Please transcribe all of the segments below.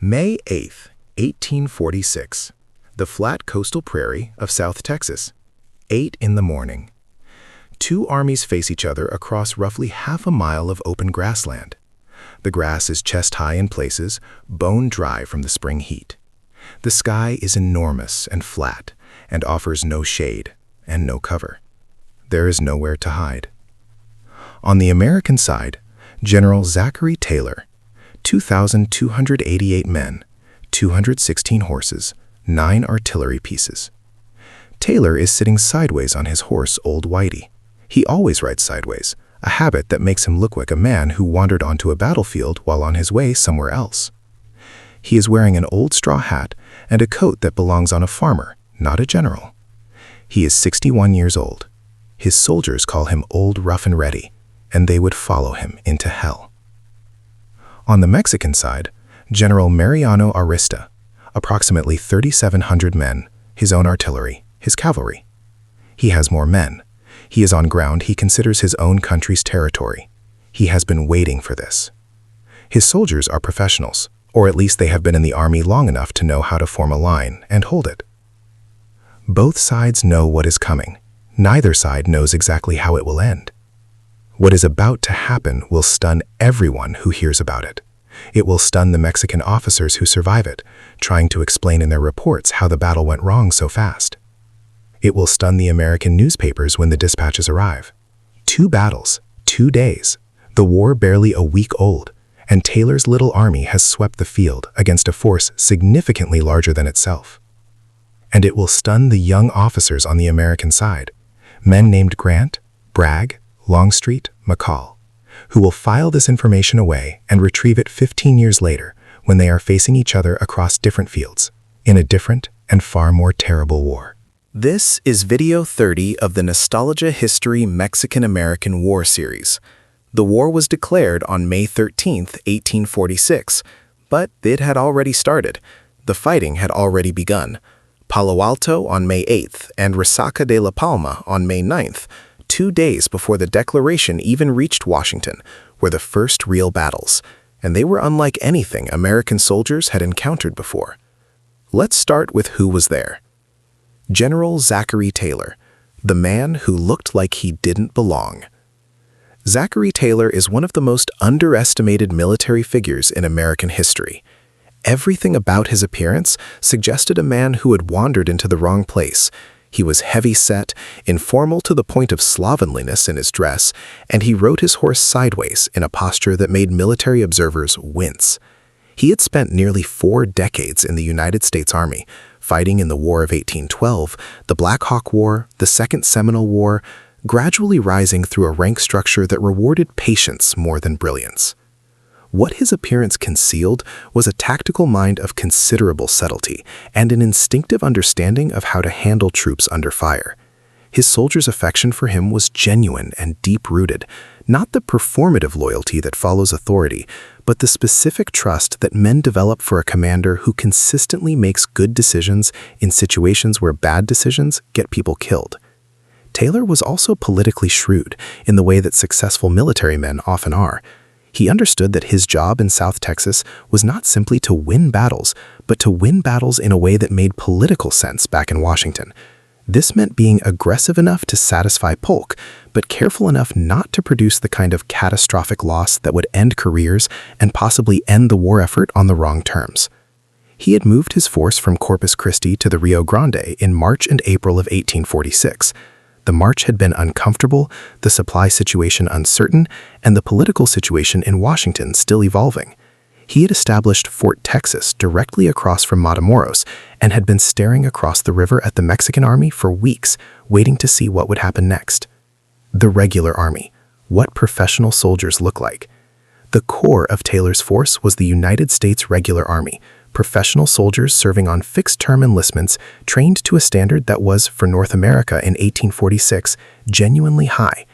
May 8, 1846. The flat coastal prairie of South Texas. 8 in the morning. Two armies face each other across roughly half a mile of open grassland. The grass is chest-high in places, bone-dry from the spring heat. The sky is enormous and flat, and offers no shade and no cover. There is nowhere to hide. On the American side, General Zachary Taylor, 2,288 men, 216 horses, 9 artillery pieces. Taylor is sitting sideways on his horse, Old Whitey. He always rides sideways, a habit that makes him look like a man who wandered onto a battlefield while on his way somewhere else. He is wearing an old straw hat and a coat that belongs on a farmer, not a general. He is 61 years old. His soldiers call him Old Rough and Ready, and they would follow him into hell. On the Mexican side, General Mariano Arista, approximately 3,700 men, his own artillery, his cavalry. He has more men. He is on ground he considers his own country's territory. He has been waiting for this. His soldiers are professionals, or at least they have been in the army long enough to know how to form a line and hold it. Both sides know what is coming. Neither side knows exactly how it will end. What is about to happen will stun everyone who hears about it. It will stun the Mexican officers who survive it, trying to explain in their reports how the battle went wrong so fast. It will stun the American newspapers when the dispatches arrive. 2 battles, 2 days, the war barely a week old, and Taylor's little army has swept the field against a force significantly larger than itself. And it will stun the young officers on the American side, men named Grant, Bragg, Longstreet, McCall, who will file this information away and retrieve it 15 years later when they are facing each other across different fields, in a different and far more terrible war. This is video 30 of the Nostalgia History Mexican-American War series. The war was declared on May 13, 1846, but it had already started. The fighting had already begun. Palo Alto on May 8th and Resaca de la Palma on May 9th, 2 days before the declaration even reached Washington, were the first real battles, and they were unlike anything American soldiers had encountered before. Let's start with who was there. General Zachary Taylor, the man who looked like he didn't belong. Zachary Taylor is one of the most underestimated military figures in American history. Everything about his appearance suggested a man who had wandered into the wrong place. He was heavy-set, informal to the point of slovenliness in his dress, and he rode his horse sideways in a posture that made military observers wince. He had spent nearly 4 decades in the United States Army, fighting in the War of 1812, the Black Hawk War, the Second Seminole War, gradually rising through a rank structure that rewarded patience more than brilliance. What his appearance concealed was a tactical mind of considerable subtlety and an instinctive understanding of how to handle troops under fire. His soldiers' affection for him was genuine and deep-rooted, not the performative loyalty that follows authority, but the specific trust that men develop for a commander who consistently makes good decisions in situations where bad decisions get people killed. Taylor was also politically shrewd in the way that successful military men often are. He understood that his job in South Texas was not simply to win battles, but to win battles in a way that made political sense back in Washington. This meant being aggressive enough to satisfy Polk, but careful enough not to produce the kind of catastrophic loss that would end careers and possibly end the war effort on the wrong terms. He had moved his force from Corpus Christi to the Rio Grande in March and April of 1846. The march had been uncomfortable, the supply situation uncertain, and the political situation in Washington still evolving. He had established Fort Texas directly across from Matamoros and had been staring across the river at the Mexican army for weeks, waiting to see what would happen next. The regular army. What professional soldiers look like. The core of Taylor's force was the United States Regular Army, professional soldiers serving on fixed-term enlistments trained to a standard that was, for North America in 1846, genuinely high.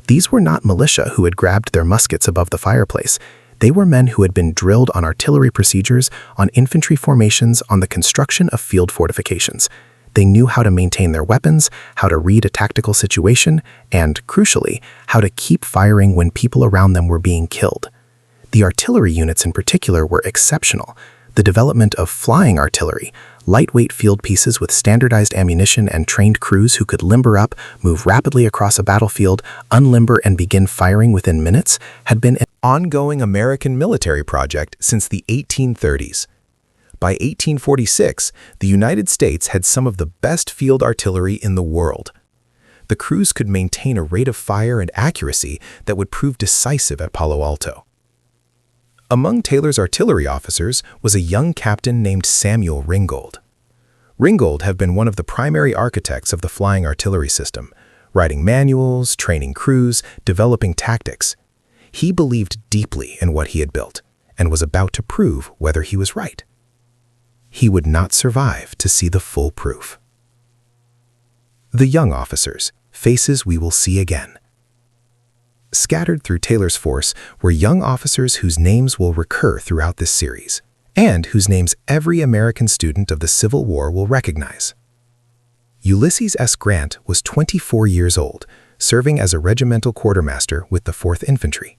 These were not militia who had grabbed their muskets above the fireplace. They were men who had been drilled on artillery procedures, on infantry formations, on the construction of field fortifications. They knew how to maintain their weapons, how to read a tactical situation, and, crucially, how to keep firing when people around them were being killed. The artillery units in particular were exceptional. The development of flying artillery, lightweight field pieces with standardized ammunition and trained crews who could limber up, move rapidly across a battlefield, unlimber and begin firing within minutes, had been an ongoing American military project since the 1830s. By 1846, the United States had some of the best field artillery in the world. The crews could maintain a rate of fire and accuracy that would prove decisive at Palo Alto. Among Taylor's artillery officers was a young captain named Samuel Ringgold. Ringgold had been one of the primary architects of the flying artillery system, writing manuals, training crews, developing tactics. He believed deeply in what he had built and was about to prove whether he was right. He would not survive to see the full proof. The young officers, faces we will see again. Scattered through Taylor's force were young officers whose names will recur throughout this series, and whose names every American student of the Civil War will recognize. Ulysses S. Grant was 24 years old, serving as a regimental quartermaster with the 4th Infantry.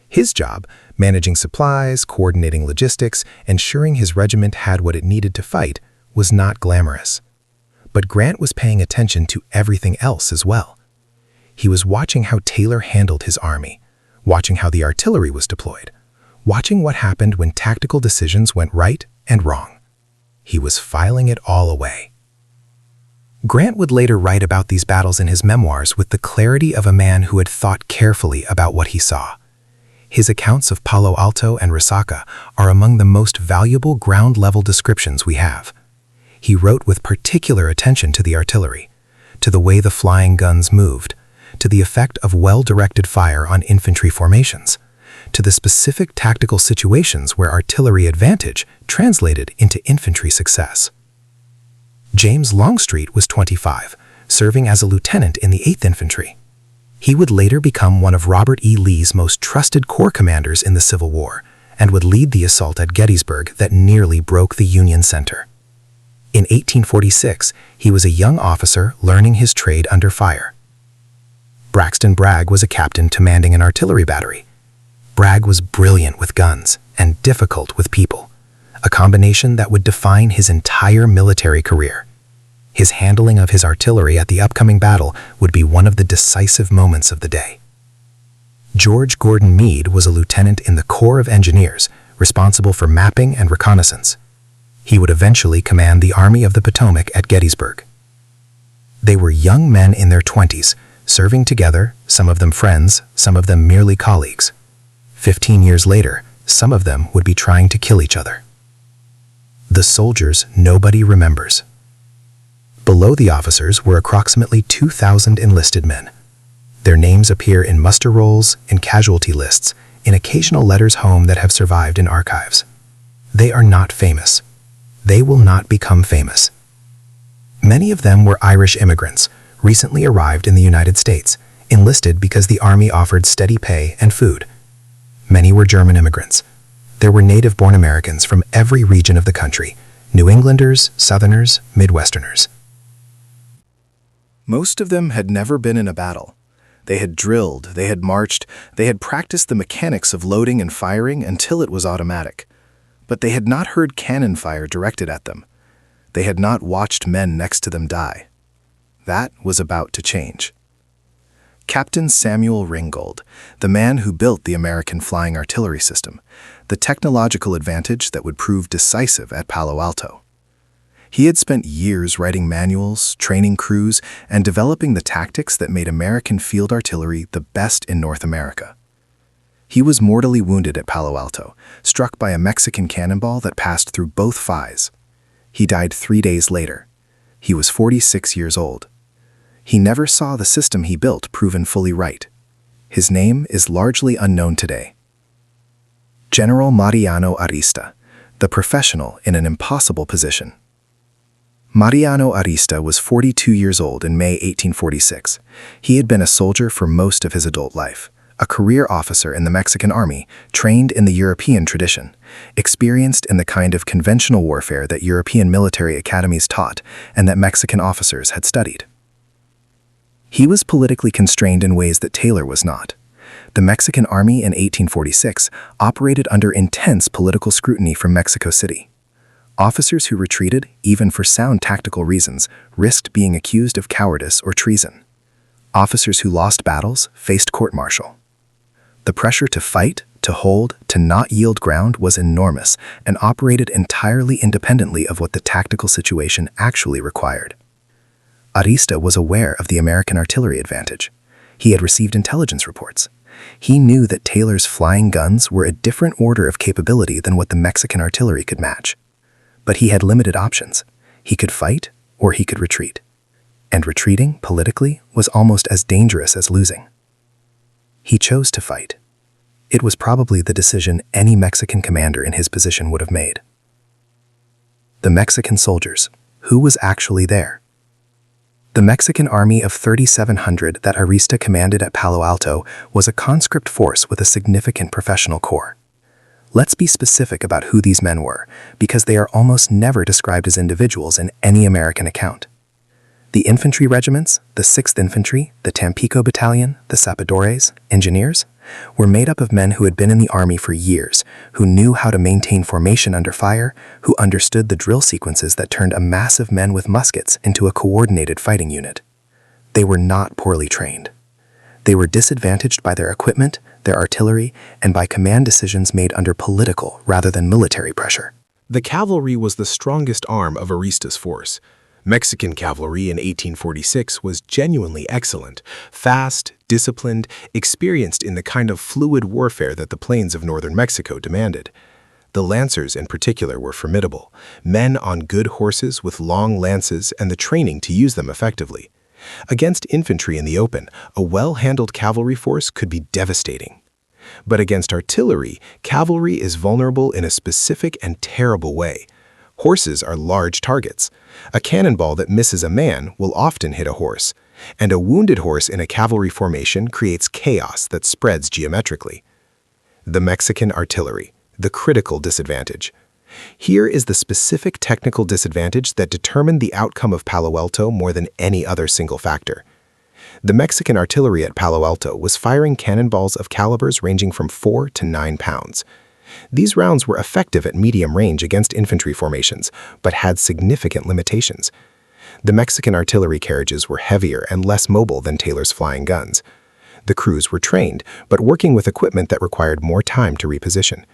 His job, managing supplies, coordinating logistics, ensuring his regiment had what it needed to fight, was not glamorous. But Grant was paying attention to everything else as well. He was watching how Taylor handled his army, watching how the artillery was deployed, watching what happened when tactical decisions went right and wrong. He was filing it all away. Grant would later write about these battles in his memoirs with the clarity of a man who had thought carefully about what he saw. His accounts of Palo Alto and Resaca are among the most valuable ground-level descriptions we have. He wrote with particular attention to the artillery, to the way the flying guns moved, to the effect of well-directed fire on infantry formations, to the specific tactical situations where artillery advantage translated into infantry success. James Longstreet was 25, serving as a lieutenant in the 8th Infantry. He would later become one of Robert E. Lee's most trusted corps commanders in the Civil War and would lead the assault at Gettysburg that nearly broke the Union center. In 1846, he was a young officer learning his trade under fire. Braxton Bragg was a captain commanding an artillery battery. Bragg was brilliant with guns and difficult with people, a combination that would define his entire military career. His handling of his artillery at the upcoming battle would be one of the decisive moments of the day. George Gordon Meade was a lieutenant in the Corps of Engineers, responsible for mapping and reconnaissance. He would eventually command the Army of the Potomac at Gettysburg. They were young men in their 20s, serving together, some of them friends, some of them merely colleagues. 15 years later, some of them would be trying to kill each other. The soldiers nobody remembers. Below the officers were approximately 2,000 enlisted men. Their names appear in muster rolls, in casualty lists, in occasional letters home that have survived in archives. They are not famous. They will not become famous. Many of them were Irish immigrants, recently arrived in the United States, enlisted because the Army offered steady pay and food. Many were German immigrants. There were native-born Americans from every region of the country, New Englanders, Southerners, Midwesterners. Most of them had never been in a battle. They had drilled, they had marched, they had practiced the mechanics of loading and firing until it was automatic. But they had not heard cannon fire directed at them. They had not watched men next to them die. That was about to change. Captain Samuel Ringgold, the man who built the American flying artillery system, the technological advantage that would prove decisive at Palo Alto. He had spent years writing manuals, training crews, and developing the tactics that made American field artillery the best in North America. He was mortally wounded at Palo Alto, struck by a Mexican cannonball that passed through both thighs. He died 3 days later. He was 46 years old. He never saw the system he built proven fully right. His name is largely unknown today. General Mariano Arista, the professional in an impossible position. Mariano Arista was 42 years old in May 1846. He had been a soldier for most of his adult life, a career officer in the Mexican Army, trained in the European tradition, experienced in the kind of conventional warfare that European military academies taught and that Mexican officers had studied. He was politically constrained in ways that Taylor was not. The Mexican Army in 1846 operated under intense political scrutiny from Mexico City. Officers who retreated, even for sound tactical reasons, risked being accused of cowardice or treason. Officers who lost battles faced court-martial. The pressure to fight, to hold, to not yield ground was enormous and operated entirely independently of what the tactical situation actually required. Arista was aware of the American artillery advantage. He had received intelligence reports. He knew that Taylor's flying guns were a different order of capability than what the Mexican artillery could match. But he had limited options. He could fight or he could retreat. And retreating, politically, was almost as dangerous as losing. He chose to fight. It was probably the decision any Mexican commander in his position would have made. The Mexican soldiers. Who was actually there? The Mexican army of 3,700 that Arista commanded at Palo Alto was a conscript force with a significant professional corps. Let's be specific about who these men were, because they are almost never described as individuals in any American account. The infantry regiments, the 6th Infantry, the Tampico Battalion, the Zapadores, engineers, were made up of men who had been in the army for years, who knew how to maintain formation under fire, who understood the drill sequences that turned a mass of men with muskets into a coordinated fighting unit. They were not poorly trained. They were disadvantaged by their equipment, their artillery, and by command decisions made under political rather than military pressure. The cavalry was the strongest arm of Arista's force. Mexican cavalry in 1846 was genuinely excellent, fast, disciplined, experienced in the kind of fluid warfare that the plains of northern Mexico demanded. The lancers in particular were formidable, men on good horses with long lances and the training to use them effectively. Against infantry in the open, a well-handled cavalry force could be devastating. But against artillery, cavalry is vulnerable in a specific and terrible way. Horses are large targets. A cannonball that misses a man will often hit a horse, and a wounded horse in a cavalry formation creates chaos that spreads geometrically. The Mexican artillery, the critical disadvantage. Here is the specific technical disadvantage that determined the outcome of Palo Alto more than any other single factor. The Mexican artillery at Palo Alto was firing cannonballs of calibers ranging from 4 to 9 pounds. These rounds were effective at medium range against infantry formations, but had significant limitations. The Mexican artillery carriages were heavier and less mobile than Taylor's flying guns. The crews were trained, but working with equipment that required more time to reposition.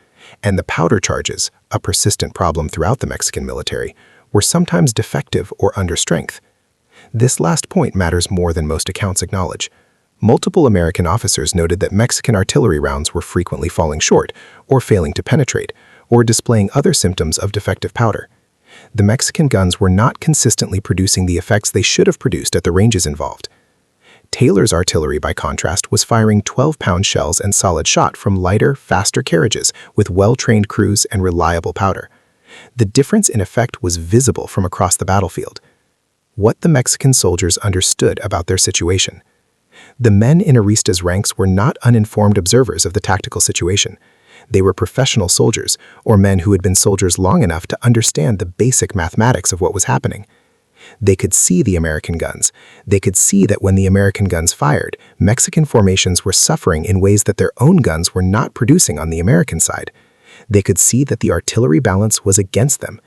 And the powder charges, a persistent problem throughout the Mexican military, were sometimes defective or under strength. This last point matters more than most accounts acknowledge. Multiple American officers noted that Mexican artillery rounds were frequently falling short, or failing to penetrate, or displaying other symptoms of defective powder. The Mexican guns were not consistently producing the effects they should have produced at the ranges involved. Taylor's artillery, by contrast, was firing 12-pound shells and solid shot from lighter, faster carriages with well-trained crews and reliable powder. The difference in effect was visible from across the battlefield. What the Mexican soldiers understood about their situation. The men in Arista's ranks were not uninformed observers of the tactical situation. They were professional soldiers, or men who had been soldiers long enough to understand the basic mathematics of what was happening. They could see the American guns. They could see that when the American guns fired, Mexican formations were suffering in ways that their own guns were not producing on the American side. They could see that the artillery balance was against them,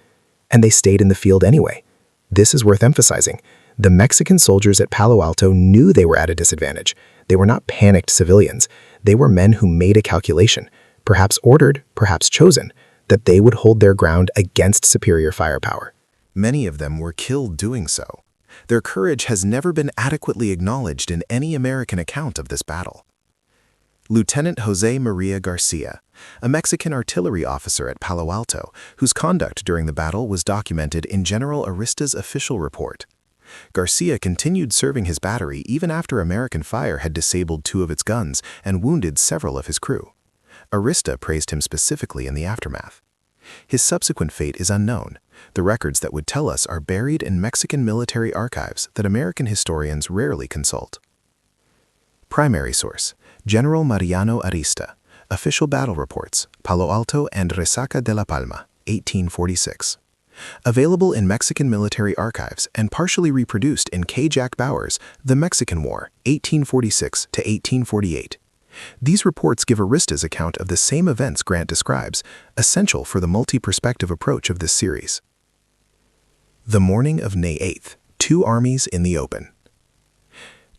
and they stayed in the field anyway. This is worth emphasizing. The Mexican soldiers at Palo Alto knew they were at a disadvantage. They were not panicked civilians. They were men who made a calculation, perhaps ordered, perhaps chosen, that they would hold their ground against superior firepower. Many of them were killed doing so. Their courage has never been adequately acknowledged in any American account of this battle. Lieutenant Jose Maria Garcia, a Mexican artillery officer at Palo Alto, whose conduct during the battle was documented in General Arista's official report. Garcia continued serving his battery even after American fire had disabled 2 of its guns and wounded several of his crew. Arista praised him specifically in the aftermath. His subsequent fate is unknown. The records that would tell us are buried in Mexican military archives that American historians rarely consult. Primary source: General Mariano Arista, Official Battle Reports, Palo Alto and Resaca de la Palma, 1846. Available in Mexican military archives and partially reproduced in K. Jack Bauer's The Mexican War, 1846 to 1848. These reports give Arista's account of the same events Grant describes, essential for the multi-perspective approach of this series. The morning of May 8th, two armies in the open.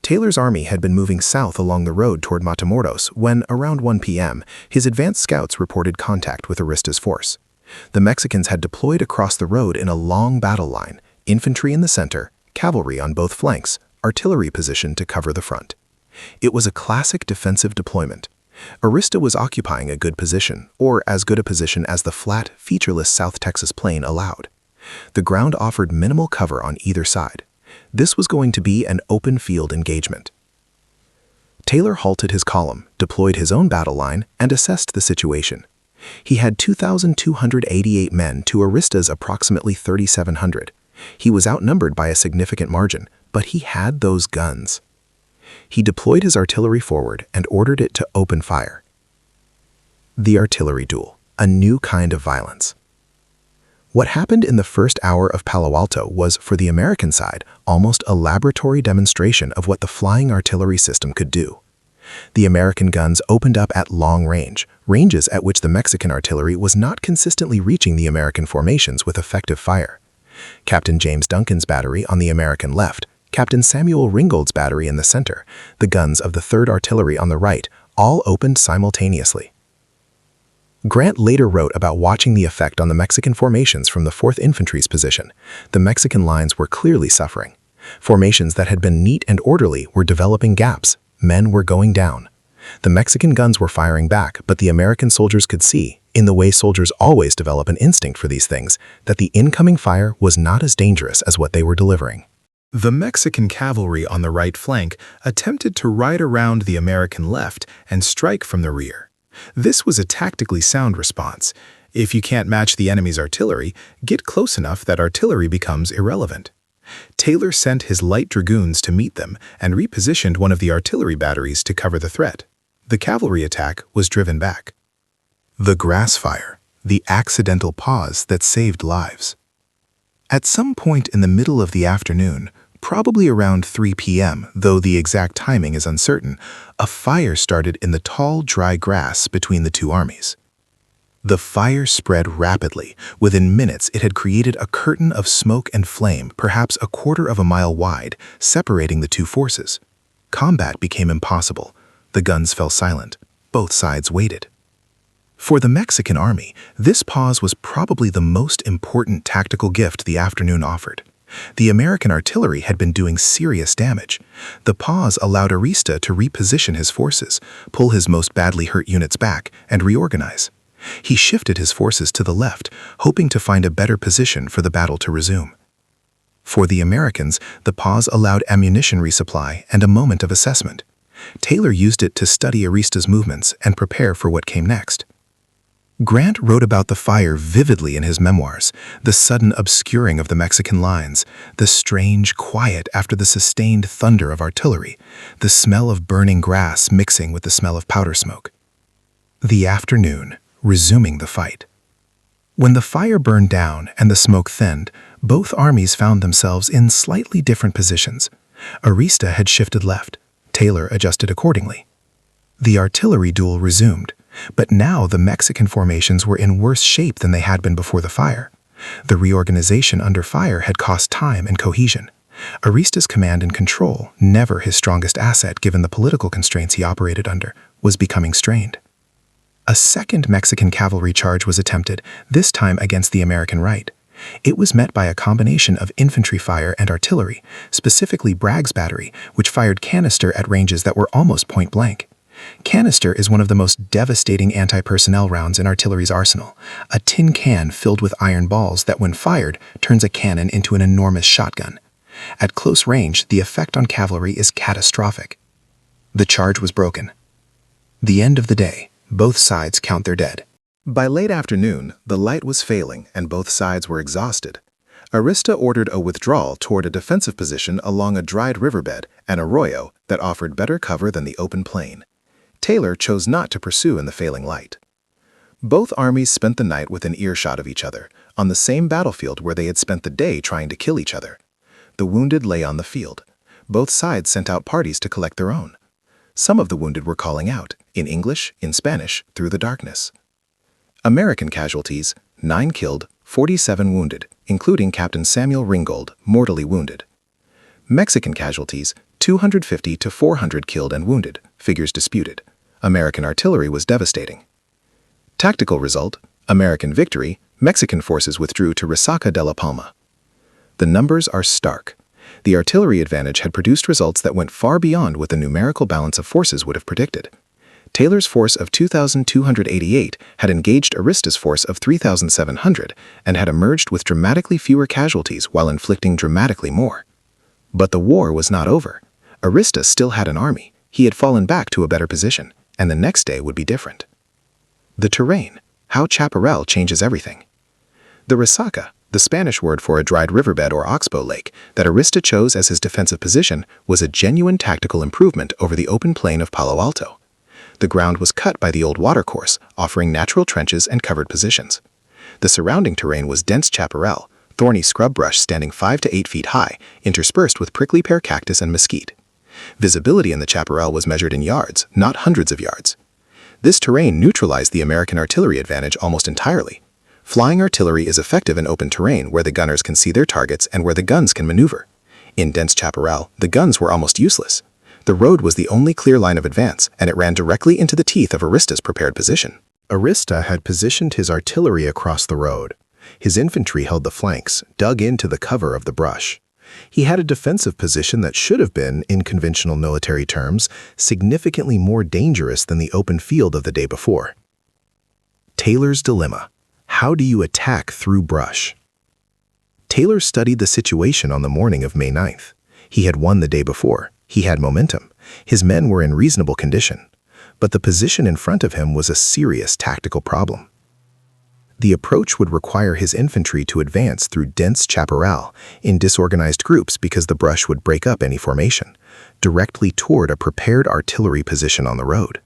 Taylor's army had been moving south along the road toward Matamoros when, around 1 p.m., his advanced scouts reported contact with Arista's force. The Mexicans had deployed across the road in a long battle line, infantry in the center, cavalry on both flanks, artillery positioned to cover the front. It was a classic defensive deployment. Arista was occupying a good position, or as good a position as the flat, featureless South Texas plain allowed. The ground offered minimal cover on either side. This was going to be an open field engagement. Taylor halted his column, deployed his own battle line, and assessed the situation. He had 2,288 men to Arista's approximately 3,700. He was outnumbered by a significant margin, but he had those guns. He deployed his artillery forward and ordered it to open fire. The artillery duel, a new kind of violence. What happened in the first hour of Palo Alto was, for the American side, almost a laboratory demonstration of what the flying artillery system could do. The American guns opened up at long range, ranges at which the Mexican artillery was not consistently reaching the American formations with effective fire. Captain James Duncan's battery on the American left, Captain Samuel Ringgold's battery in the center, the guns of the 3rd Artillery on the right, all opened simultaneously. Grant later wrote about watching the effect on the Mexican formations from the 4th Infantry's position. The Mexican lines were clearly suffering. Formations that had been neat and orderly were developing gaps. Men were going down. The Mexican guns were firing back, but the American soldiers could see, in the way soldiers always develop an instinct for these things, that the incoming fire was not as dangerous as what they were delivering. The Mexican cavalry on the right flank attempted to ride around the American left and strike from the rear. This was a tactically sound response. If you can't match the enemy's artillery, get close enough that artillery becomes irrelevant. Taylor sent his light dragoons to meet them and repositioned one of the artillery batteries to cover the threat. The cavalry attack was driven back. The grass fire, the accidental pause that saved lives. At some point in the middle of the afternoon, probably around 3 p.m., though the exact timing is uncertain, a fire started in the tall, dry grass between the two armies. The fire spread rapidly. Within minutes, it had created a curtain of smoke and flame, perhaps a quarter of a mile wide, separating the two forces. Combat became impossible. The guns fell silent. Both sides waited. For the Mexican army, this pause was probably the most important tactical gift the afternoon offered. The American artillery had been doing serious damage. The pause allowed Arista to reposition his forces, pull his most badly hurt units back, and reorganize. He shifted his forces to the left, hoping to find a better position for the battle to resume. For the Americans, the pause allowed ammunition resupply and a moment of assessment. Taylor used it to study Arista's movements and prepare for what came next. Grant wrote about the fire vividly in his memoirs, the sudden obscuring of the Mexican lines, the strange quiet after the sustained thunder of artillery, the smell of burning grass mixing with the smell of powder smoke. The afternoon, resuming the fight. When the fire burned down and the smoke thinned, both armies found themselves in slightly different positions. Arista had shifted left. Taylor adjusted accordingly. The artillery duel resumed. But now the Mexican formations were in worse shape than they had been before the fire. The reorganization under fire had cost time and cohesion. Arista's command and control, never his strongest asset given the political constraints he operated under, was becoming strained. A second Mexican cavalry charge was attempted, this time against the American right. It was met by a combination of infantry fire and artillery, specifically Bragg's battery, which fired canister at ranges that were almost point blank. Canister is one of the most devastating anti-personnel rounds in artillery's arsenal, a tin can filled with iron balls that, when fired, turns a cannon into an enormous shotgun. At close range, the effect on cavalry is catastrophic. The charge was broken. The end of the day, both sides count their dead. By late afternoon, the light was failing and both sides were exhausted. Arista ordered a withdrawal toward a defensive position along a dried riverbed, an arroyo that offered better cover than the open plain. Taylor chose not to pursue in the failing light. Both armies spent the night within earshot of each other, on the same battlefield where they had spent the day trying to kill each other. The wounded lay on the field. Both sides sent out parties to collect their own. Some of the wounded were calling out, in English, in Spanish, through the darkness. American casualties, 9 killed, 47 wounded, including Captain Samuel Ringgold, mortally wounded. Mexican casualties, 250 to 400 killed and wounded, figures disputed. American artillery was devastating. Tactical result, American victory, Mexican forces withdrew to Resaca de la Palma. The numbers are stark. The artillery advantage had produced results that went far beyond what the numerical balance of forces would have predicted. Taylor's force of 2,288 had engaged Arista's force of 3,700 and had emerged with dramatically fewer casualties while inflicting dramatically more. But the war was not over. Arista still had an army. He had fallen back to a better position, and the next day would be different. The terrain, how Chaparral changes everything. The Resaca, the Spanish word for a dried riverbed or oxbow lake that Arista chose as his defensive position, was a genuine tactical improvement over the open plain of Palo Alto. The ground was cut by the old watercourse, offering natural trenches and covered positions. The surrounding terrain was dense chaparral, thorny scrub brush standing 5 to 8 feet high, interspersed with prickly pear cactus and mesquite. Visibility in the chaparral was measured in yards, not hundreds of yards. This terrain neutralized the American artillery advantage almost entirely. Flying artillery is effective in open terrain where the gunners can see their targets and where the guns can maneuver. In dense chaparral, the guns were almost useless. The road was the only clear line of advance, and it ran directly into the teeth of Arista's prepared position. Arista had positioned his artillery across the road. His infantry held the flanks, dug into the cover of the brush. He had a defensive position that should have been, in conventional military terms, significantly more dangerous than the open field of the day before. Taylor's dilemma. How do you attack through brush? Taylor studied the situation on the morning of May 9th. He had won the day before. He had momentum. His men were in reasonable condition. But the position in front of him was a serious tactical problem. The approach would require his infantry to advance through dense chaparral in disorganized groups because the brush would break up any formation, directly toward a prepared artillery position on the road.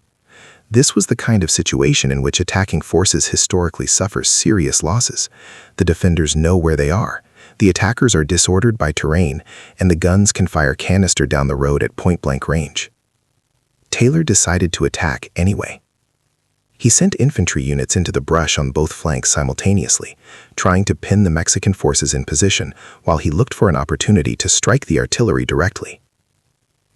This was the kind of situation in which attacking forces historically suffer serious losses. The defenders know where they are. The attackers are disordered by terrain, and the guns can fire canister down the road at point-blank range. Taylor decided to attack anyway. He sent infantry units into the brush on both flanks simultaneously, trying to pin the Mexican forces in position while he looked for an opportunity to strike the artillery directly.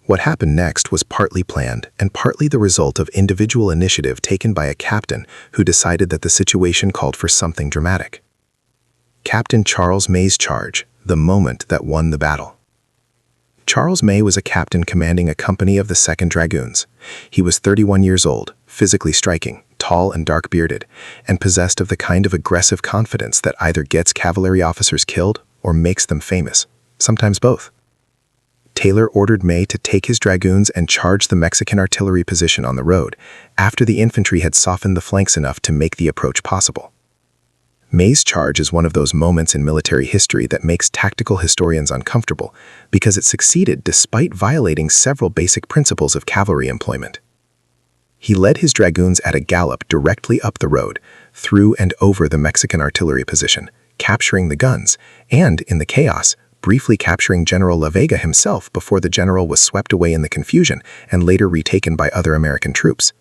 What happened next was partly planned and partly the result of individual initiative taken by a captain who decided that the situation called for something dramatic. Captain Charles May's charge, the moment that won the battle. Charles May was a captain commanding a company of the 2nd Dragoons. He was 31 years old, physically striking, tall and dark-bearded, and possessed of the kind of aggressive confidence that either gets cavalry officers killed or makes them famous, sometimes both. Taylor ordered May to take his dragoons and charge the Mexican artillery position on the road after the infantry had softened the flanks enough to make the approach possible. May's charge is one of those moments in military history that makes tactical historians uncomfortable because it succeeded despite violating several basic principles of cavalry employment. He led his dragoons at a gallop directly up the road, through and over the Mexican artillery position, capturing the guns, and, in the chaos, briefly capturing General La Vega himself before the general was swept away in the confusion and later retaken by other American troops.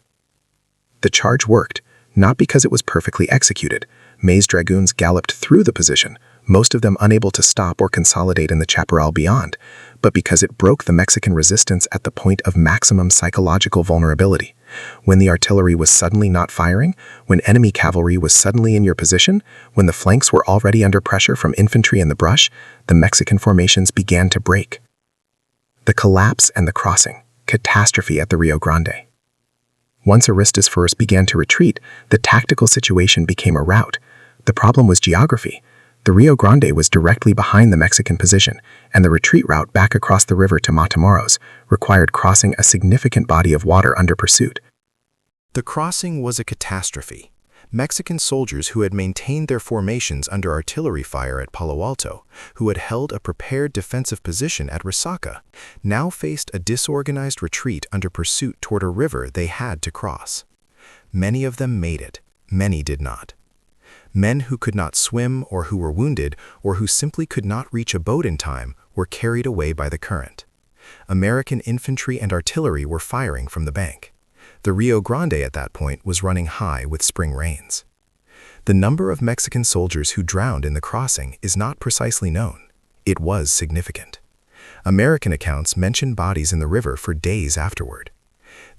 The charge worked, not because it was perfectly executed. May's dragoons galloped through the position, most of them unable to stop or consolidate in the chaparral beyond, but because it broke the Mexican resistance at the point of maximum psychological vulnerability. When the artillery was suddenly not firing, when enemy cavalry was suddenly in your position, when the flanks were already under pressure from infantry in the brush, the Mexican formations began to break. The collapse and the crossing, catastrophe at the Rio Grande. Once Arista's force began to retreat, the tactical situation became a rout. The problem was geography. The Rio Grande was directly behind the Mexican position, and the retreat route back across the river to Matamoros required crossing a significant body of water under pursuit. The crossing was a catastrophe. Mexican soldiers who had maintained their formations under artillery fire at Palo Alto, who had held a prepared defensive position at Resaca, now faced a disorganized retreat under pursuit toward a river they had to cross. Many of them made it, many did not. Men who could not swim or who were wounded or who simply could not reach a boat in time were carried away by the current. American infantry and artillery were firing from the bank. The Rio Grande at that point was running high with spring rains. The number of Mexican soldiers who drowned in the crossing is not precisely known. It was significant. American accounts mention bodies in the river for days afterward.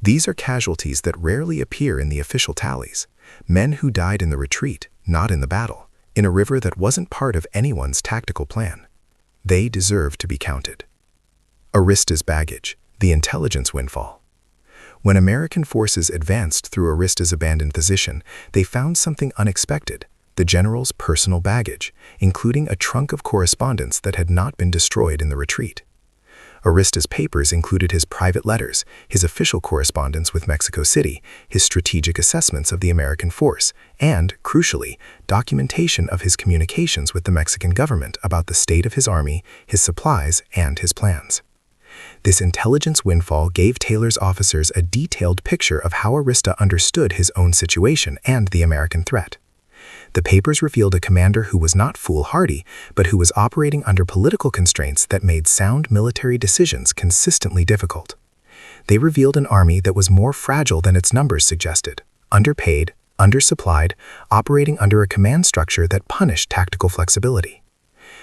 These are casualties that rarely appear in the official tallies, men who died in the retreat, not in the battle, in a river that wasn't part of anyone's tactical plan. They deserve to be counted. Arista's baggage, the intelligence windfall. When American forces advanced through Arista's abandoned position, they found something unexpected: the general's personal baggage, including a trunk of correspondence that had not been destroyed in the retreat. Arista's papers included his private letters, his official correspondence with Mexico City, his strategic assessments of the American force, and, crucially, documentation of his communications with the Mexican government about the state of his army, his supplies, and his plans. This intelligence windfall gave Taylor's officers a detailed picture of how Arista understood his own situation and the American threat. The papers revealed a commander who was not foolhardy, but who was operating under political constraints that made sound military decisions consistently difficult. They revealed an army that was more fragile than its numbers suggested, underpaid, undersupplied, operating under a command structure that punished tactical flexibility.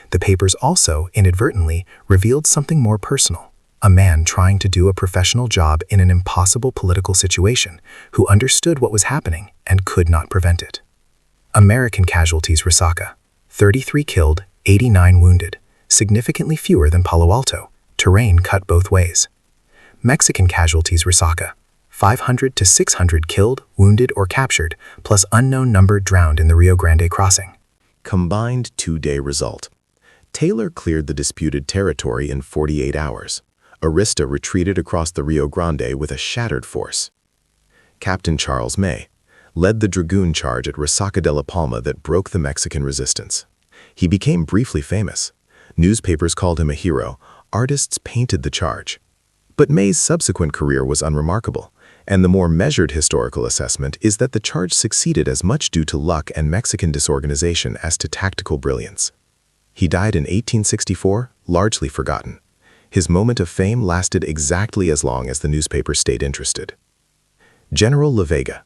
The papers also, inadvertently, revealed something more personal: a man trying to do a professional job in an impossible political situation, who understood what was happening and could not prevent it. American casualties: Resaca, 33 killed, 89 wounded, significantly fewer than Palo Alto, terrain cut both ways. Mexican casualties: Resaca, 500 to 600 killed, wounded, or captured, plus unknown number drowned in the Rio Grande crossing. Combined 2-day result. Taylor cleared the disputed territory in 48 hours. Arista retreated across the Rio Grande with a shattered force. Captain Charles May led the dragoon charge at Resaca de la Palma that broke the Mexican resistance. He became briefly famous. Newspapers called him a hero. Artists painted the charge. But May's subsequent career was unremarkable, and the more measured historical assessment is that the charge succeeded as much due to luck and Mexican disorganization as to tactical brilliance. He died in 1864, largely forgotten. His moment of fame lasted exactly as long as the newspaper stayed interested. General La Vega,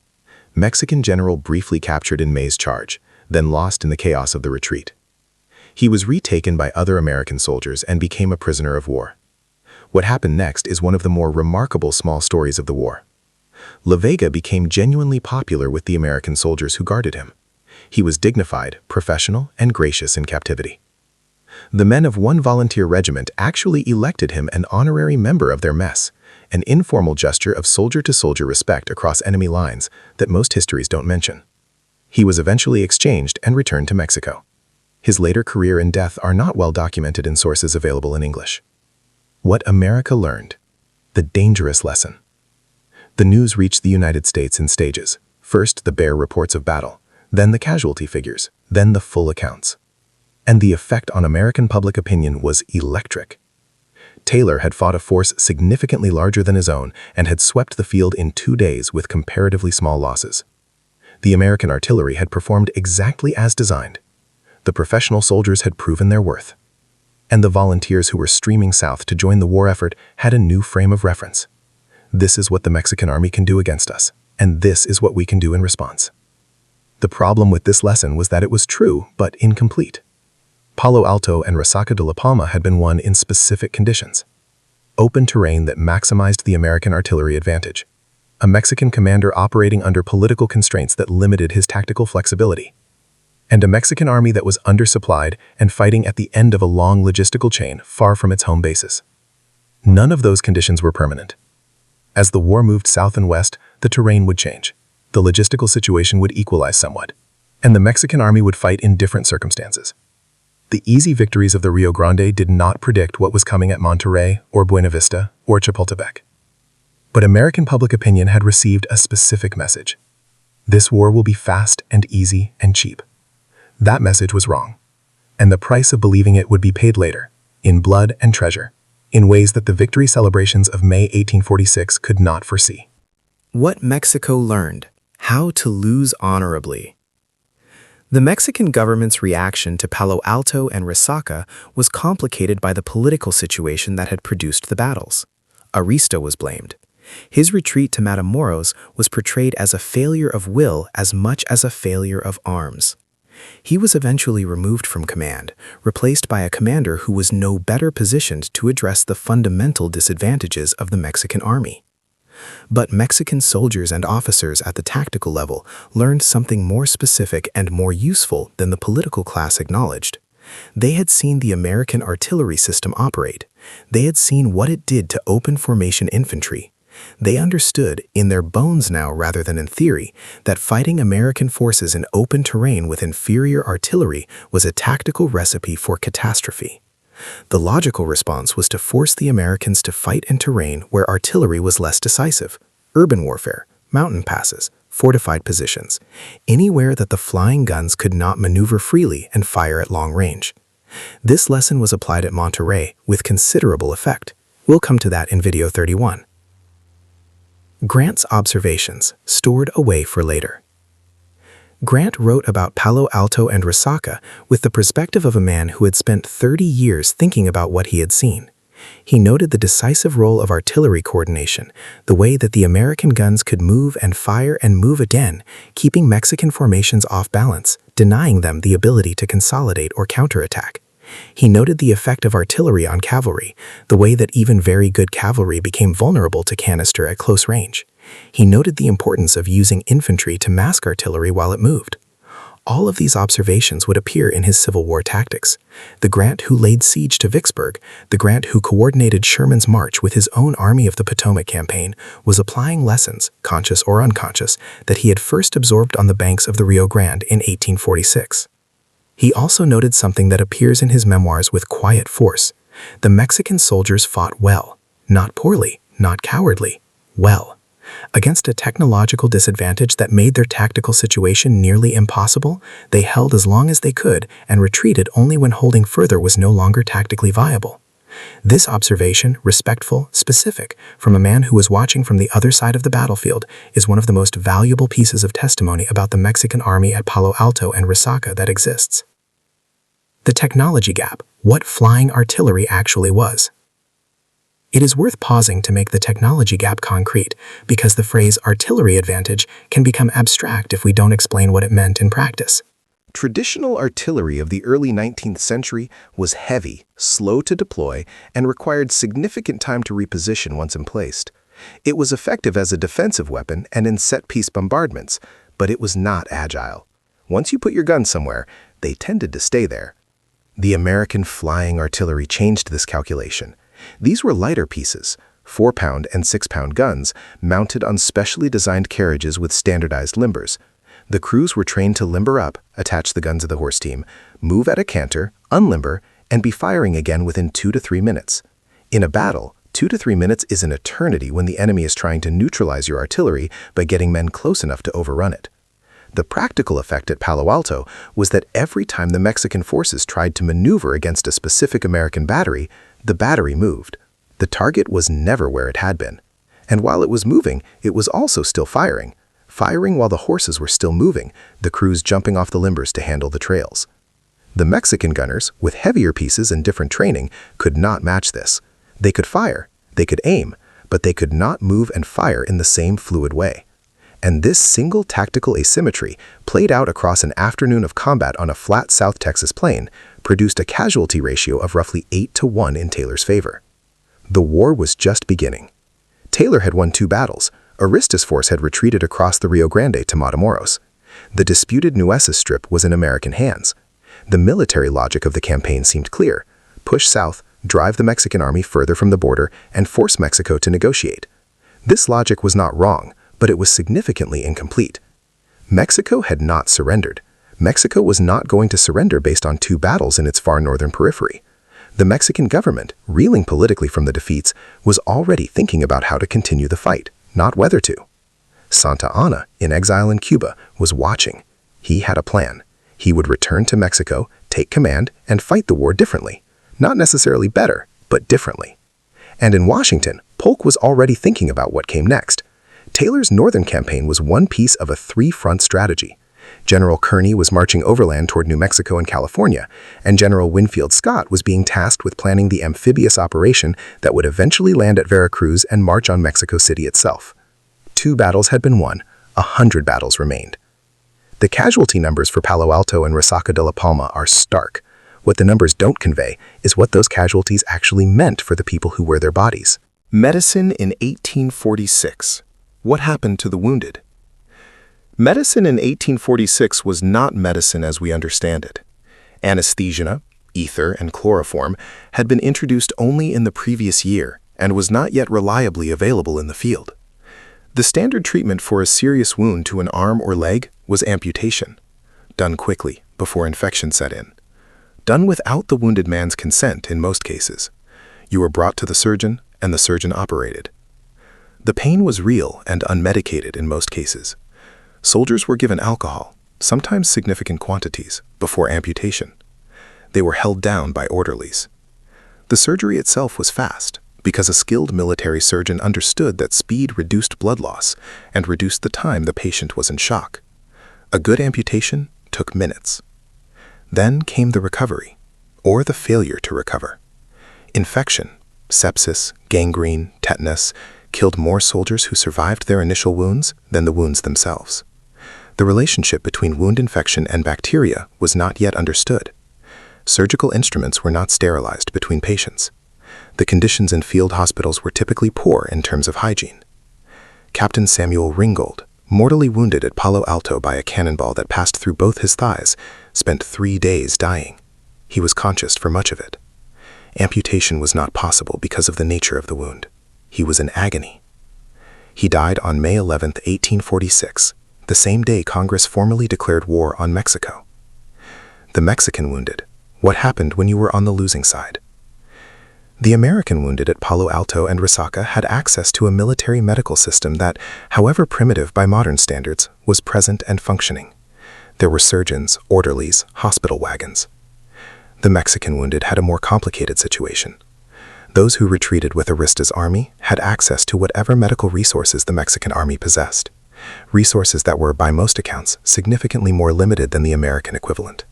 Mexican general briefly captured in May's charge, then lost in the chaos of the retreat. He was retaken by other American soldiers and became a prisoner of war. What happened next is one of the more remarkable small stories of the war. La Vega became genuinely popular with the American soldiers who guarded him. He was dignified, professional, and gracious in captivity. The men of one volunteer regiment actually elected him an honorary member of their mess, an informal gesture of soldier-to-soldier respect across enemy lines that most histories don't mention. He was eventually exchanged and returned to Mexico. His later career and death are not well documented in sources available in English. What America learned. The dangerous lesson. The news reached the United States in stages. First, the bare reports of battle, then the casualty figures, then the full accounts. And the effect on American public opinion was electric. Taylor had fought a force significantly larger than his own and had swept the field in 2 days with comparatively small losses. The American artillery had performed exactly as designed. The professional soldiers had proven their worth. And the volunteers who were streaming south to join the war effort had a new frame of reference. This is what the Mexican army can do against us, and this is what we can do in response. The problem with this lesson was that it was true, but incomplete. Palo Alto and Resaca de la Palma had been won in specific conditions. Open terrain that maximized the American artillery advantage. A Mexican commander operating under political constraints that limited his tactical flexibility. And a Mexican army that was undersupplied and fighting at the end of a long logistical chain far from its home bases. None of those conditions were permanent. As the war moved south and west, the terrain would change. The logistical situation would equalize somewhat. And the Mexican army would fight in different circumstances. The easy victories of the Rio Grande did not predict what was coming at Monterrey or Buena Vista or Chapultepec. But American public opinion had received a specific message. This war will be fast and easy and cheap. That message was wrong. And the price of believing it would be paid later, in blood and treasure, in ways that the victory celebrations of May 1846 could not foresee. What Mexico learned: how to lose honorably. The Mexican government's reaction to Palo Alto and Resaca was complicated by the political situation that had produced the battles. Arista was blamed. His retreat to Matamoros was portrayed as a failure of will as much as a failure of arms. He was eventually removed from command, replaced by a commander who was no better positioned to address the fundamental disadvantages of the Mexican army. But Mexican soldiers and officers at the tactical level learned something more specific and more useful than the political class acknowledged. They had seen the American artillery system operate. They had seen what it did to open formation infantry. They understood, in their bones now rather than in theory, that fighting American forces in open terrain with inferior artillery was a tactical recipe for catastrophe. The logical response was to force the Americans to fight in terrain where artillery was less decisive: urban warfare, mountain passes, fortified positions, anywhere that the flying guns could not maneuver freely and fire at long range. This lesson was applied at Monterrey with considerable effect. We'll come to that in video 31. Grant's observations, stored away for later. Grant wrote about Palo Alto and Resaca with the perspective of a man who had spent 30 years thinking about what he had seen. He noted the decisive role of artillery coordination, the way that the American guns could move and fire and move again, keeping Mexican formations off balance, denying them the ability to consolidate or counterattack. He noted the effect of artillery on cavalry, the way that even very good cavalry became vulnerable to canister at close range. He noted the importance of using infantry to mask artillery while it moved. All of these observations would appear in his Civil War tactics. The Grant who laid siege to Vicksburg, the Grant who coordinated Sherman's march with his own Army of the Potomac campaign, was applying lessons, conscious or unconscious, that he had first absorbed on the banks of the Rio Grande in 1846. He also noted something that appears in his memoirs with quiet force. The Mexican soldiers fought well, not poorly, not cowardly, well. Against a technological disadvantage that made their tactical situation nearly impossible, they held as long as they could and retreated only when holding further was no longer tactically viable. This observation, respectful, specific, from a man who was watching from the other side of the battlefield, is one of the most valuable pieces of testimony about the Mexican army at Palo Alto and Resaca that exists. The technology gap, what flying artillery actually was. It is worth pausing to make the technology gap concrete, because the phrase artillery advantage can become abstract if we don't explain what it meant in practice. Traditional artillery of the early 19th century was heavy, slow to deploy, and required significant time to reposition once emplaced. It was effective as a defensive weapon and in set-piece bombardments, but it was not agile. Once you put your guns somewhere, they tended to stay there. The American flying artillery changed this calculation. These were lighter pieces, 4-pound and 6-pound guns, mounted on specially designed carriages with standardized limbers. The crews were trained to limber up, attach the guns of the horse team, move at a canter, unlimber, and be firing again within 2 to 3 minutes. In a battle, 2 to 3 minutes is an eternity when the enemy is trying to neutralize your artillery by getting men close enough to overrun it. The practical effect at Palo Alto was that every time the Mexican forces tried to maneuver against a specific American battery, the battery moved. The target was never where it had been. And while it was moving, it was also still firing while the horses were still moving, the crews jumping off the limbers to handle the trails. The Mexican gunners, with heavier pieces and different training, could not match this. They could fire, they could aim, but they could not move and fire in the same fluid way. And this single tactical asymmetry, played out across an afternoon of combat on a flat South Texas plain, produced a casualty ratio of roughly 8-to-1 in Taylor's favor. The war was just beginning. Taylor had won 2 battles. Arista's force had retreated across the Rio Grande to Matamoros. The disputed Nueces Strip was in American hands. The military logic of the campaign seemed clear: push south, drive the Mexican army further from the border, and force Mexico to negotiate. This logic was not wrong, but it was significantly incomplete. Mexico had not surrendered. Mexico was not going to surrender based on 2 battles in its far northern periphery. The Mexican government, reeling politically from the defeats, was already thinking about how to continue the fight, not whether to. Santa Anna, in exile in Cuba, was watching. He had a plan. He would return to Mexico, take command, and fight the war differently. Not necessarily better, but differently. And in Washington, Polk was already thinking about what came next. Taylor's northern campaign was one piece of a 3-front strategy. General Kearny was marching overland toward New Mexico and California, and General Winfield Scott was being tasked with planning the amphibious operation that would eventually land at Veracruz and march on Mexico City itself. 2 battles had been won, 100 battles remained. The casualty numbers for Palo Alto and Resaca de la Palma are stark. What the numbers don't convey is what those casualties actually meant for the people who were their bodies. Medicine in 1846. What happened to the wounded? Medicine in 1846 was not medicine as we understand it. Anesthesia, ether, and chloroform had been introduced only in the previous year and was not yet reliably available in the field. The standard treatment for a serious wound to an arm or leg was amputation, done quickly before infection set in. Done without the wounded man's consent in most cases. You were brought to the surgeon, and the surgeon operated. The pain was real and unmedicated in most cases. Soldiers were given alcohol, sometimes significant quantities, before amputation. They were held down by orderlies. The surgery itself was fast, because a skilled military surgeon understood that speed reduced blood loss and reduced the time the patient was in shock. A good amputation took minutes. Then came the recovery, or the failure to recover. Infection, sepsis, gangrene, tetanus, killed more soldiers who survived their initial wounds than the wounds themselves. The relationship between wound infection and bacteria was not yet understood. Surgical instruments were not sterilized between patients. The conditions in field hospitals were typically poor in terms of hygiene. Captain Samuel Ringgold, mortally wounded at Palo Alto by a cannonball that passed through both his thighs, spent 3 days dying. He was conscious for much of it. Amputation was not possible because of the nature of the wound. He was in agony. He died on May 11, 1846, the same day Congress formally declared war on Mexico. The Mexican wounded. What happened when you were on the losing side? The American wounded at Palo Alto and Resaca had access to a military medical system that, however primitive by modern standards, was present and functioning. There were surgeons, orderlies, hospital wagons. The Mexican wounded had a more complicated situation. Those who retreated with Arista's army had access to whatever medical resources the Mexican army possessed, resources that were, by most accounts, significantly more limited than the American equivalent.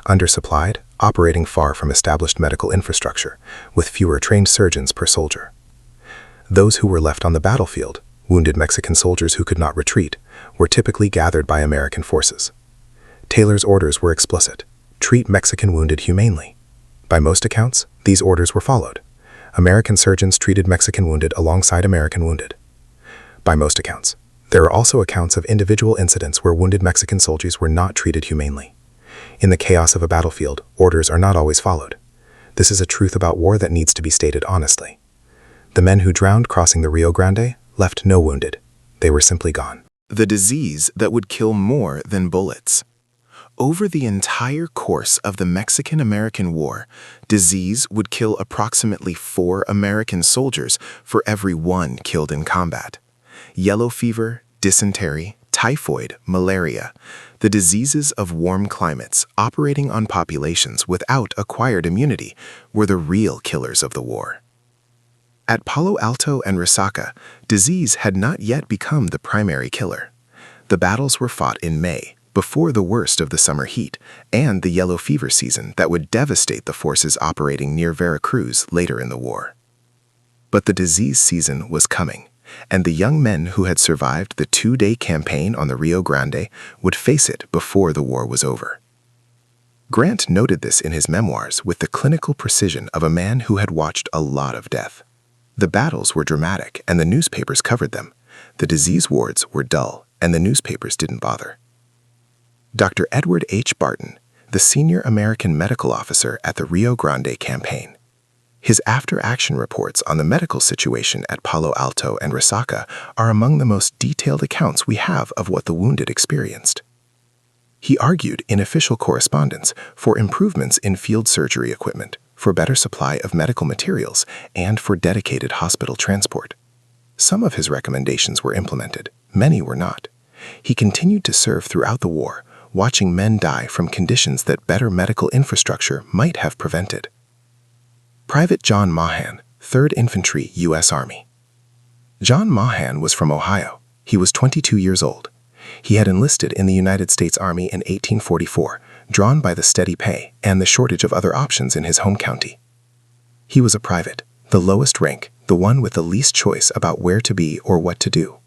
Undersupplied, operating far from established medical infrastructure, with fewer trained surgeons per soldier. Those who were left on the battlefield, wounded Mexican soldiers who could not retreat, were typically gathered by American forces. Taylor's orders were explicit: treat Mexican wounded humanely. By most accounts, these orders were followed. American surgeons treated Mexican wounded alongside American wounded. By most accounts, there are also accounts of individual incidents where wounded Mexican soldiers were not treated humanely. In the chaos of a battlefield, orders are not always followed. This is a truth about war that needs to be stated honestly. The men who drowned crossing the Rio Grande left no wounded. They were simply gone. The disease that would kill more than bullets. Over the entire course of the Mexican-American War, disease would kill approximately 4 American soldiers for every 1 killed in combat. Yellow fever, dysentery, typhoid, malaria, the diseases of warm climates operating on populations without acquired immunity, were the real killers of the war. At Palo Alto and Resaca, disease had not yet become the primary killer. The battles were fought in May, before the worst of the summer heat and the yellow fever season that would devastate the forces operating near Veracruz later in the war. But the disease season was coming, and the young men who had survived the 2-day campaign on the Rio Grande would face it before the war was over. Grant noted this in his memoirs with the clinical precision of a man who had watched a lot of death. The battles were dramatic, and the newspapers covered them. The disease wards were dull, and the newspapers didn't bother. Dr. Edward H. Barton, the senior American medical officer at the Rio Grande campaign. His after-action reports on the medical situation at Palo Alto and Resaca are among the most detailed accounts we have of what the wounded experienced. He argued in official correspondence for improvements in field surgery equipment, for better supply of medical materials, and for dedicated hospital transport. Some of his recommendations were implemented, many were not. He continued to serve throughout the war, watching men die from conditions that better medical infrastructure might have prevented. Private John Mahan, 3rd Infantry, U.S. Army. John Mahan was from Ohio. He was 22 years old. He had enlisted in the United States Army in 1844, drawn by the steady pay and the shortage of other options in his home county. He was a private, the lowest rank, the one with the least choice about where to be or what to do.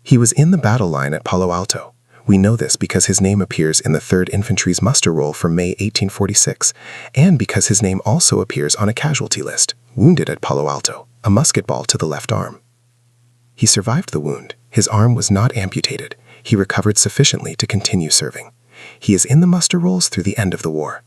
He was in the battle line at Palo Alto. We know this because his name appears in the 3rd Infantry's muster roll for May 1846, and because his name also appears on a casualty list, wounded at Palo Alto, a musket ball to the left arm. He survived the wound. His arm was not amputated. He recovered sufficiently to continue serving. He is in the muster rolls through the end of the war.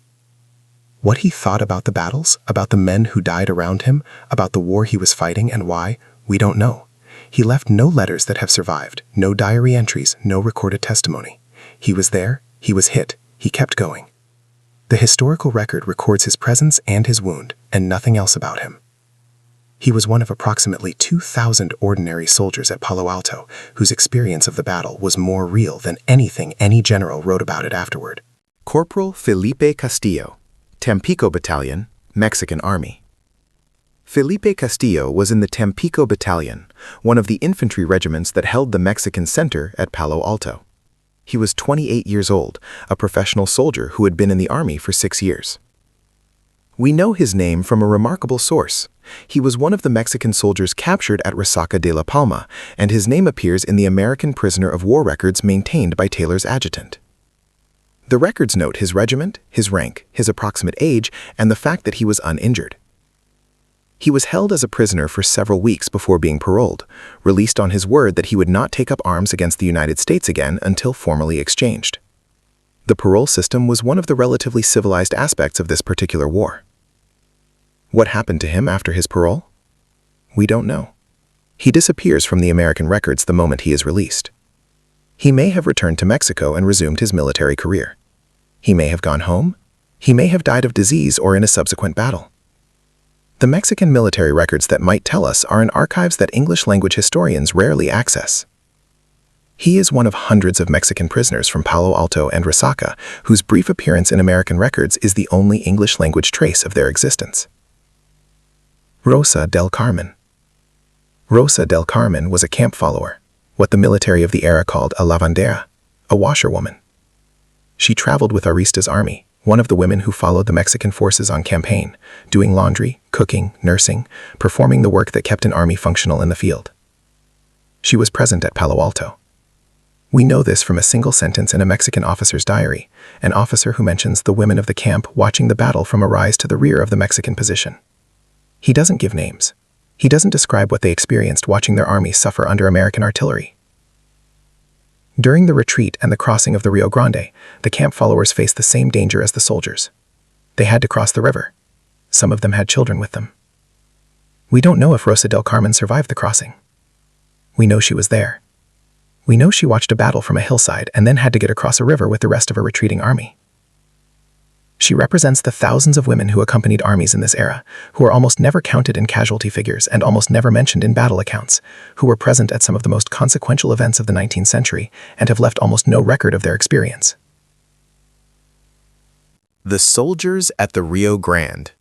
What he thought about the battles, about the men who died around him, about the war he was fighting and why, we don't know. He left no letters that have survived, no diary entries, no recorded testimony. He was there, he was hit, he kept going. The historical record records his presence and his wound, and nothing else about him. He was one of approximately 2,000 ordinary soldiers at Palo Alto whose experience of the battle was more real than anything any general wrote about it afterward. Corporal Felipe Castillo, Tampico Battalion, Mexican Army. Felipe Castillo was in the Tampico Battalion, one of the infantry regiments that held the Mexican center at Palo Alto. He was 28 years old, a professional soldier who had been in the Army for 6 years. We know his name from a remarkable source. He was one of the Mexican soldiers captured at Resaca de la Palma, and his name appears in the American prisoner of war records maintained by Taylor's adjutant. The records note his regiment, his rank, his approximate age, and the fact that he was uninjured. He was held as a prisoner for several weeks before being paroled, released on his word that he would not take up arms against the United States again until formally exchanged. The parole system was one of the relatively civilized aspects of this particular war. What happened to him after his parole? We don't know. He disappears from the American records the moment he is released. He may have returned to Mexico and resumed his military career. He may have gone home. He may have died of disease or in a subsequent battle. The Mexican military records that might tell us are in archives that English-language historians rarely access. He is one of hundreds of Mexican prisoners from Palo Alto and Resaca whose brief appearance in American records is the only English-language trace of their existence. Rosa del Carmen. Rosa del Carmen was a camp follower, what the military of the era called a lavandera, a washerwoman. She traveled with Arista's army, one of the women who followed the Mexican forces on campaign, doing laundry, cooking, nursing, performing the work that kept an army functional in the field. She was present at Palo Alto. We know this from a single sentence in a Mexican officer's diary, an officer who mentions the women of the camp watching the battle from a rise to the rear of the Mexican position. He doesn't give names. He doesn't describe what they experienced watching their army suffer under American artillery. During the retreat and the crossing of the Rio Grande, the camp followers faced the same danger as the soldiers. They had to cross the river. Some of them had children with them. We don't know if Rosa del Carmen survived the crossing. We know she was there. We know she watched a battle from a hillside and then had to get across a river with the rest of a retreating army. She represents the thousands of women who accompanied armies in this era, who are almost never counted in casualty figures and almost never mentioned in battle accounts, who were present at some of the most consequential events of the 19th century and have left almost no record of their experience. The soldiers at the Rio Grande.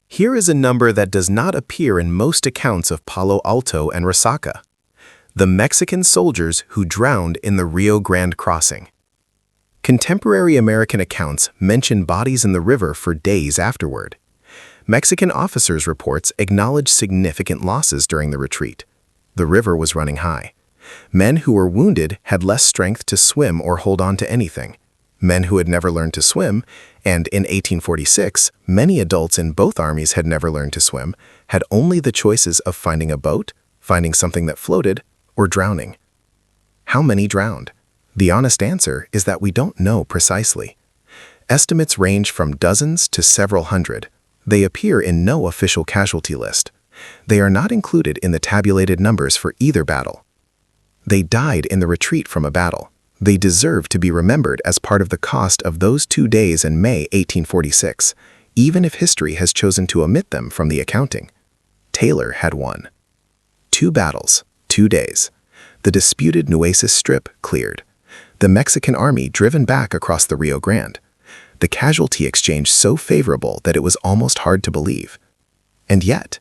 Here is a number that does not appear in most accounts of Palo Alto and Resaca: the Mexican soldiers who drowned in the Rio Grande crossing. Contemporary American accounts mention bodies in the river for days afterward. Mexican officers' reports acknowledge significant losses during the retreat. The river was running high. Men who were wounded had less strength to swim or hold on to anything. Men who had never learned to swim, and in 1846, many adults in both armies had never learned to swim, had only the choices of finding a boat, finding something that floated, or drowning. How many drowned? The honest answer is that we don't know precisely. Estimates range from dozens to several hundred. They appear in no official casualty list. They are not included in the tabulated numbers for either battle. They died in the retreat from a battle. They deserve to be remembered as part of the cost of those 2 days in May 1846, even if history has chosen to omit them from the accounting. Taylor had won. 2 battles, 2 days. The disputed Nueces Strip cleared. The Mexican army driven back across the Rio Grande. The casualty exchange so favorable that it was almost hard to believe. And yet,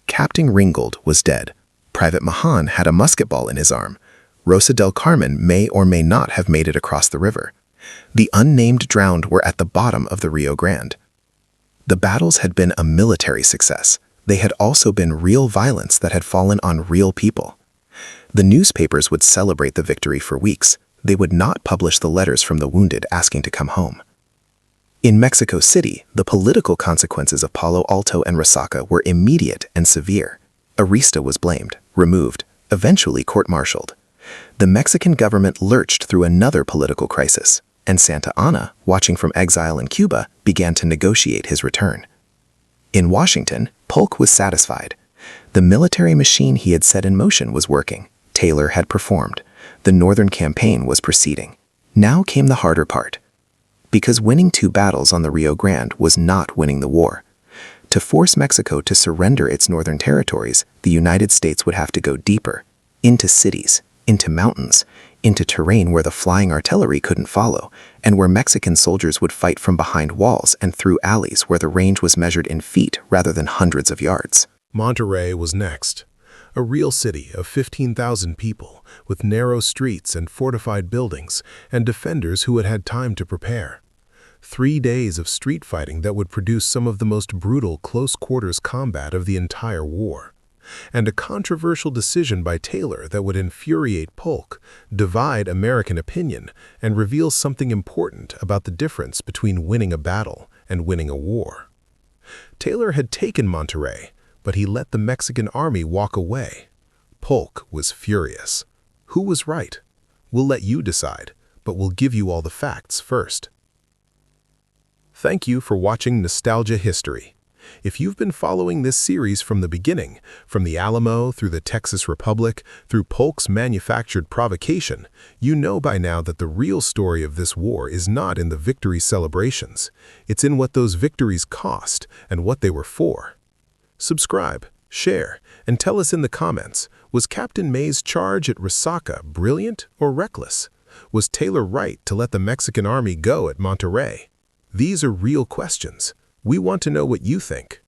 Captain Ringgold was dead. Private Mahan had a musket ball in his arm. Rosa del Carmen may or may not have made it across the river. The unnamed drowned were at the bottom of the Rio Grande. The battles had been a military success. They had also been real violence that had fallen on real people. The newspapers would celebrate the victory for weeks. They would not publish the letters from the wounded asking to come home. In Mexico City, the political consequences of Palo Alto and Resaca were immediate and severe. Arista was blamed, removed, eventually court-martialed. The Mexican government lurched through another political crisis, and Santa Anna, watching from exile in Cuba, began to negotiate his return. In Washington, Polk was satisfied. The military machine he had set in motion was working. Taylor had performed. The Northern campaign was proceeding. Now came the harder part. Because winning 2 battles on the Rio Grande was not winning the war. To force Mexico to surrender its northern territories, the United States would have to go deeper, into cities, into mountains, into terrain where the flying artillery couldn't follow, and where Mexican soldiers would fight from behind walls and through alleys where the range was measured in feet rather than hundreds of yards. Monterrey was next. A real city of 15,000 people, with narrow streets and fortified buildings, and defenders who had had time to prepare. 3 days of street fighting that would produce some of the most brutal close-quarters combat of the entire war. And a controversial decision by Taylor that would infuriate Polk, divide American opinion, and reveal something important about the difference between winning a battle and winning a war. Taylor had taken Monterrey, but he let the Mexican army walk away. Polk was furious. Who was right? We'll let you decide, but we'll give you all the facts first. Thank you for watching Nostalgia History. If you've been following this series from the beginning, from the Alamo through the Texas Republic, through Polk's manufactured provocation, you know by now that the real story of this war is not in the victory celebrations. It's in what those victories cost and what they were for. Subscribe, share, and tell us in the comments, was Captain May's charge at Resaca brilliant or reckless? Was Taylor right to let the Mexican army go at Monterrey? These are real questions. We want to know what you think.